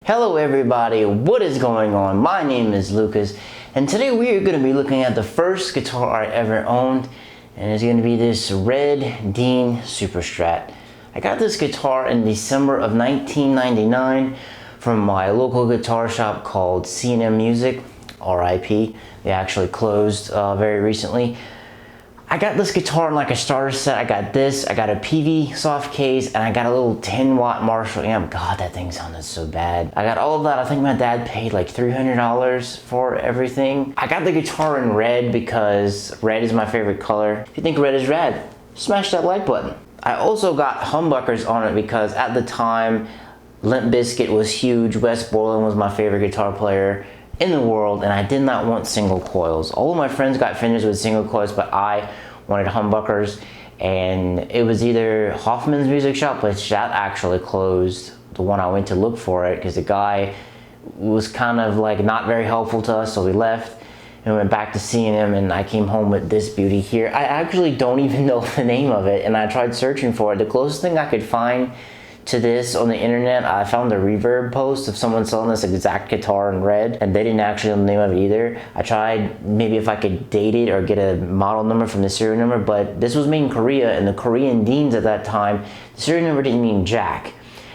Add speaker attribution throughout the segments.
Speaker 1: Hello everybody, what is going on? My name is Lucas, and today we are going to be looking at the first guitar I ever owned, and it's going to be this red Dean Super Strat. I got this guitar in December of 1999 from my local guitar shop called C&M Music, RIP. They actually closed very recently. I got this guitar in like a starter set. I got this, I got a PV soft case, and I got a little 10-watt Marshall amp. God, that thing sounded so bad. I got all of that. I think my dad paid like $300 for everything. I got the guitar in red because red is my favorite color. If you think red is rad, smash that like button. I also got humbuckers on it because at the time, Limp Bizkit was huge. Wes Borland was my favorite guitar player in the world, and I did not want single coils. All of my friends got Fenders with single coils, but I wanted humbuckers, and it was either Hoffman's Music Shop, which that actually closed, the one I went to look for it, because the guy was kind of like not very helpful to us, so we left and went back to seeing him, and I came home with this beauty here. I actually don't even know the name of it, and I tried searching for it. The closest thing I could find to this on the internet, I found a Reverb post of someone selling this exact guitar in red, and they didn't actually know the name of it either. I tried maybe if I could date it or get a model number from the serial number, but this was made in Korea, and the Korean Deans at that time, the serial number didn't mean jack.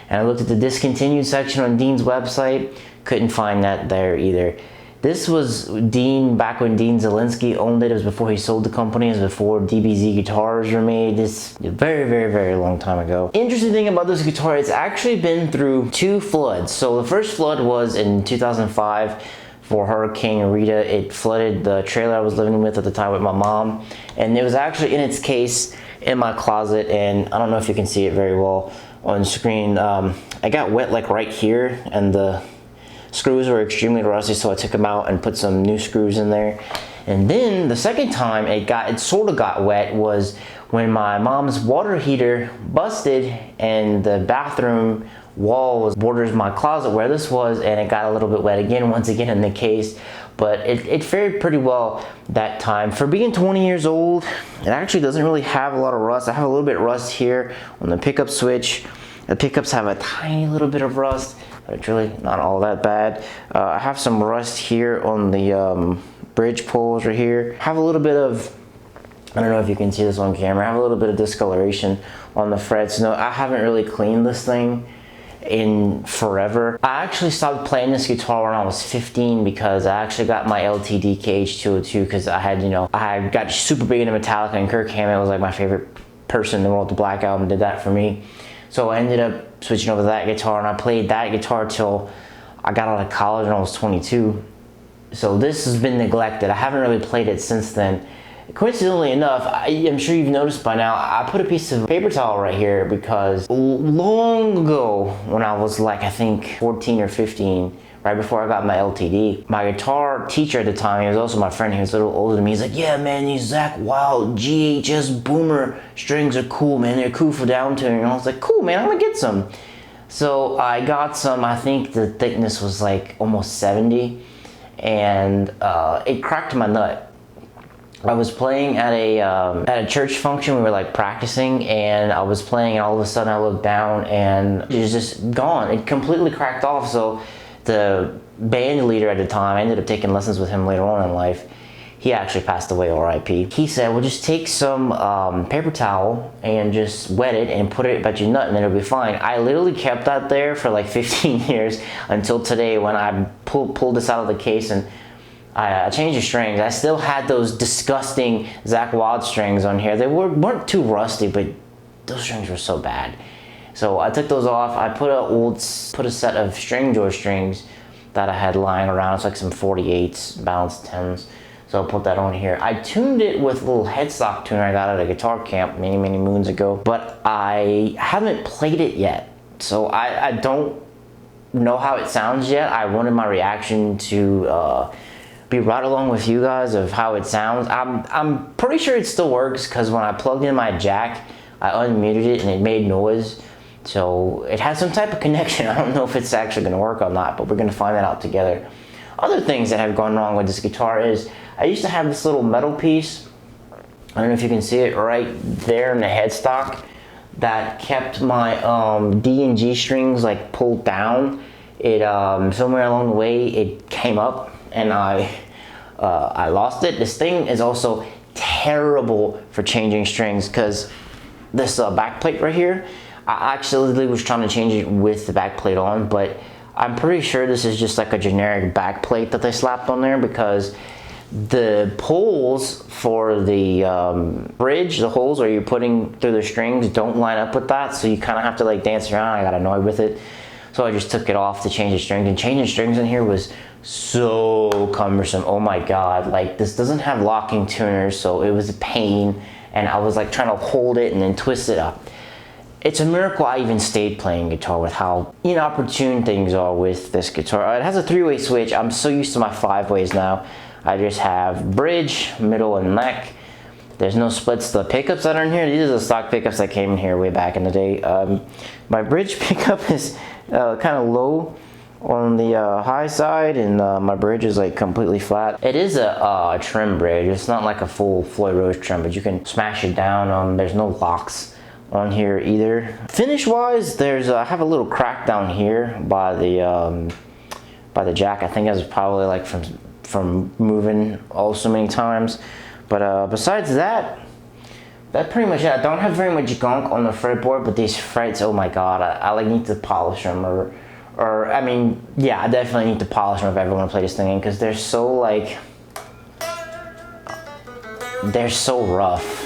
Speaker 1: And I looked at the discontinued section on Dean's website, couldn't find that there either. This was Dean back when Dean Zelinsky owned it. It was before he sold the company. It was before DBZ guitars were made. This very long time ago. Interesting thing about this guitar, it's actually been through 2 floods. So the first flood was in 2005 for Hurricane Rita. It flooded the trailer I was living with at the time with my mom. And it was actually in its case in my closet. And I don't know if you can see it very well on screen. I got wet like right here, and the screws were extremely rusty, so I took them out and put some new screws in there. And then the second time it sort of got wet was when my mom's water heater busted, and the bathroom wall borders my closet where this was, and it got a little bit wet again, once again in the case. But it fared pretty well that time. For being 20 years old, it actually doesn't really have a lot of rust. I have a little bit of rust here on the pickup switch. The pickups have a tiny little bit of rust, but it's really not all that bad. I have some rust here on the bridge pulls right here. I have a little bit of, I don't know if you can see this on camera, I have a little bit of discoloration on the frets. No, I haven't really cleaned this thing in forever. I actually stopped playing this guitar when I was 15 because I actually got my LTD KH202 because I had, I got super big into Metallica, and Kirk Hammett was like my favorite person in the world. The Black Album did that for me. So I ended up switching over to that guitar, and I played that guitar till I got out of college when I was 22. So this has been neglected. I haven't really played it since then. Coincidentally enough, I'm sure you've noticed by now, I put a piece of paper towel right here because long ago, when I was like, I think 14 or 15, right before I got my LTD, my guitar teacher at the time, he was also my friend, he was a little older than me, he's like, yeah man, these Zakk Wylde GHS Boomer strings are cool, man, they're cool for downtuning. And I was like, cool man, I'm gonna get some. So I got some. I think the thickness was like almost 70, and it cracked my nut. I was playing at a church function. We were like practicing, and I was playing, and all of a sudden I looked down and it was just gone. It completely cracked off. So the band leader at the time, I ended up taking lessons with him later on in life. He actually passed away, RIP. He said, well, just take some paper towel and just wet it and put it about your nut, and then it'll be fine. I literally kept that there for like 15 years until today when I pulled this out of the case and I changed the strings. I still had those disgusting Zakk Wylde strings on here. They weren't too rusty, but those strings were so bad. So I took those off. I put a set of Stringjoy strings that I had lying around. It's like some 48s, balanced 10s. So I put that on here. I tuned it with a little headstock tuner I got at a guitar camp many moons ago, but I haven't played it yet. So I don't know how it sounds yet. I wanted my reaction to be right along with you guys of how it sounds. I'm pretty sure it still works because when I plugged in my jack, I unmuted it and it made noise. So it has some type of connection. I don't know if it's actually going to work or not, but we're going to find that out together. Other things that have gone wrong with this guitar is I used to have this little metal piece. I don't know if you can see it right there in the headstock that kept my D and G strings like pulled down. it somewhere along the way it came up and I lost it. This thing is also terrible for changing strings because this back plate right here, I actually was trying to change it with the back plate on, but I'm pretty sure this is just like a generic back plate that they slapped on there because the poles for the bridge, the holes where you're putting through the strings don't line up with that, so you kind of have to like dance around. I got annoyed with it, so I just took it off to change the strings, and changing strings in here was so cumbersome. Oh my god, like this doesn't have locking tuners, so it was a pain, and I was like trying to hold it and then twist it up. It's a miracle I even stayed playing guitar with how inopportune things are with this guitar. It has a 3-way switch. I'm so used to my 5 ways now. I just have bridge, middle, and neck. There's no splits. The pickups that are in here, these are the stock pickups that came in here way back in the day. My bridge pickup is kind of low on the high side, and my bridge is like completely flat. It is a trim bridge. It's not like a full Floyd Rose trim, but you can smash it down. There's no locks on here either. Finish wise, there's I have a little crack down here by the jack. I think that's probably like from moving so many times. But besides that, that's pretty much it. I don't have very much gunk on the fretboard, but these frets, oh my god, I like need to polish them, or I mean, yeah, I definitely need to polish them if I ever want to play this thing in, because they're so like, they're so rough.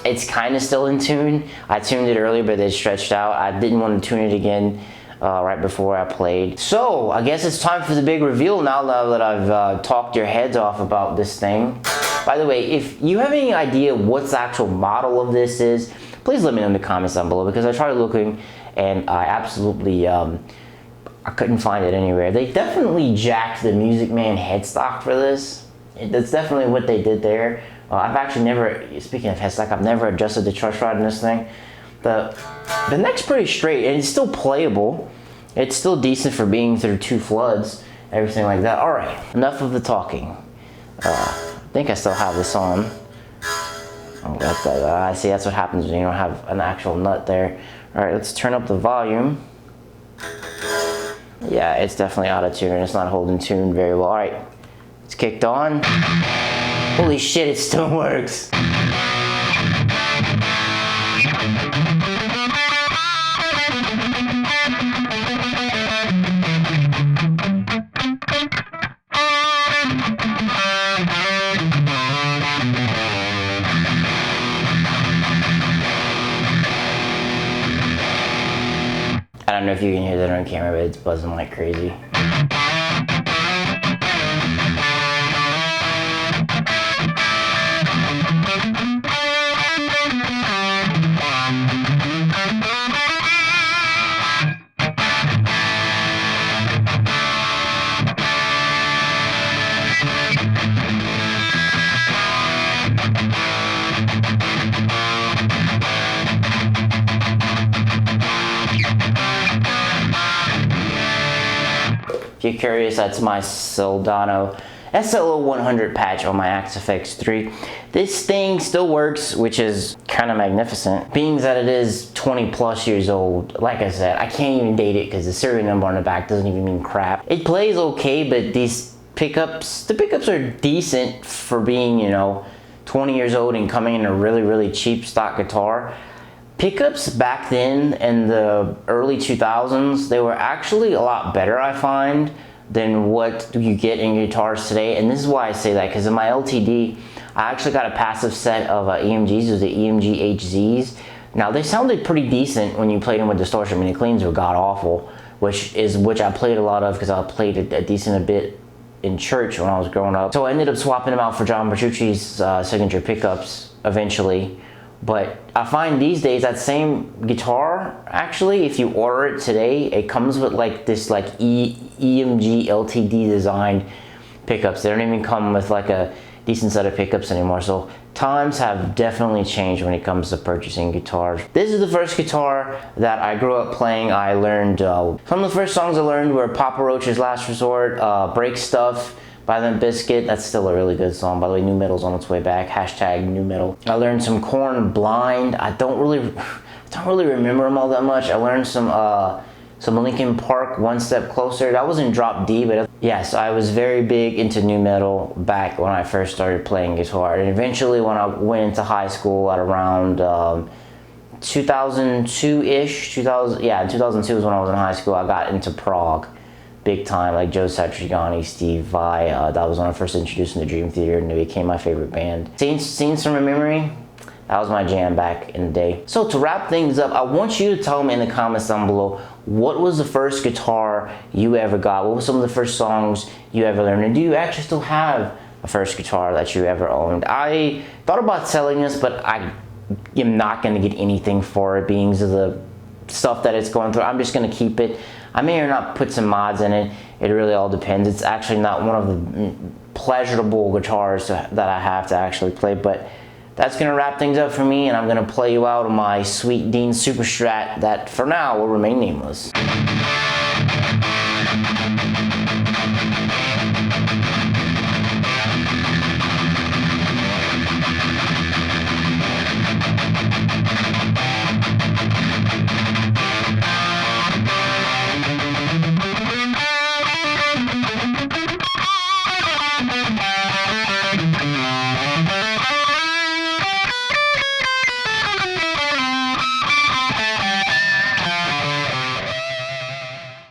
Speaker 1: It's kind of still in tune. I tuned it earlier, but it stretched out. I didn't want to tune it again right before I played. So I guess it's time for the big reveal now that I've talked your heads off about this thing. By the way, if you have any idea what the actual model of this is, please let me know in the comments down below, because I tried looking and I absolutely I couldn't find it anywhere. They definitely jacked the Music Man headstock for this. That's definitely what they did there. I've actually never, speaking of headstock, I've never adjusted the truss rod in this thing. The neck's pretty straight, and it's still playable. It's still decent for being through 2 floods, everything like that. All right, enough of the talking. I think I still have this on. Oh, I see, that's what happens when you don't have an actual nut there. All right, let's turn up the volume. Yeah, it's definitely out of tune. It's not holding tune very well. All right, it's kicked on. Holy shit, it still works. I don't know if you can hear that on camera, but it's buzzing like crazy. If you're curious, that's my Soldano SLO100 patch on my Axe-Fx 3. This thing still works, which is kind of magnificent. Being that it is 20 plus years old, like I said, I can't even date it because the serial number on the back doesn't even mean crap. It plays okay, but these pickups, the pickups are decent for being, you know, 20 years old and coming in a really, really cheap stock guitar. Pickups back then in the early 2000s, they were actually a lot better, I find, than what you get in guitars today. And this is why I say that, because in my LTD, I actually got a passive set of EMGs, those are the EMG HZs. Now they sounded pretty decent when you played them with distortion. I mean, the cleans were god awful, which I played a lot of because I played a decent bit in church when I was growing up. So I ended up swapping them out for John Petrucci's signature pickups eventually. But I find these days that same guitar, actually, if you order it today, it comes with like this like EMG LTD designed pickups. They don't even come with like a decent set of pickups anymore. So times have definitely changed when it comes to purchasing guitars. This is the first guitar that I grew up playing. I learned, some of the first songs I learned were Papa Roach's Last Resort, Break Stuff by Limp Bizkit. That's still a really good song. By the way, new metal's on its way back. Hashtag new metal. I learned some Korn Blind. I don't really remember them all that much. I learned some Linkin Park, One Step Closer. That was in Drop D, but yes, I was very big into new metal back when I first started playing guitar. And eventually when I went into high school at around 2002-ish, 2002 was when I was in high school. I got into prog big time, like Joe Satriani, Steve Vai. That was when I first introduced them to Dream Theater, and they became my favorite band. Scenes from a Memory, that was my jam back in the day. So to wrap things up, I want you to tell me in the comments down below, what was the first guitar you ever got? What were some of the first songs you ever learned? And do you actually still have a first guitar that you ever owned? I thought about selling this, but I am not going to get anything for it, being the stuff that it's going through. I'm just going to keep it. I may or not put some mods in it. It really all depends. It's actually not one of the pleasurable guitars that I have to actually play, but that's going to wrap things up for me, and I'm going to play you out my Sweet Dean Super Strat that for now will remain nameless.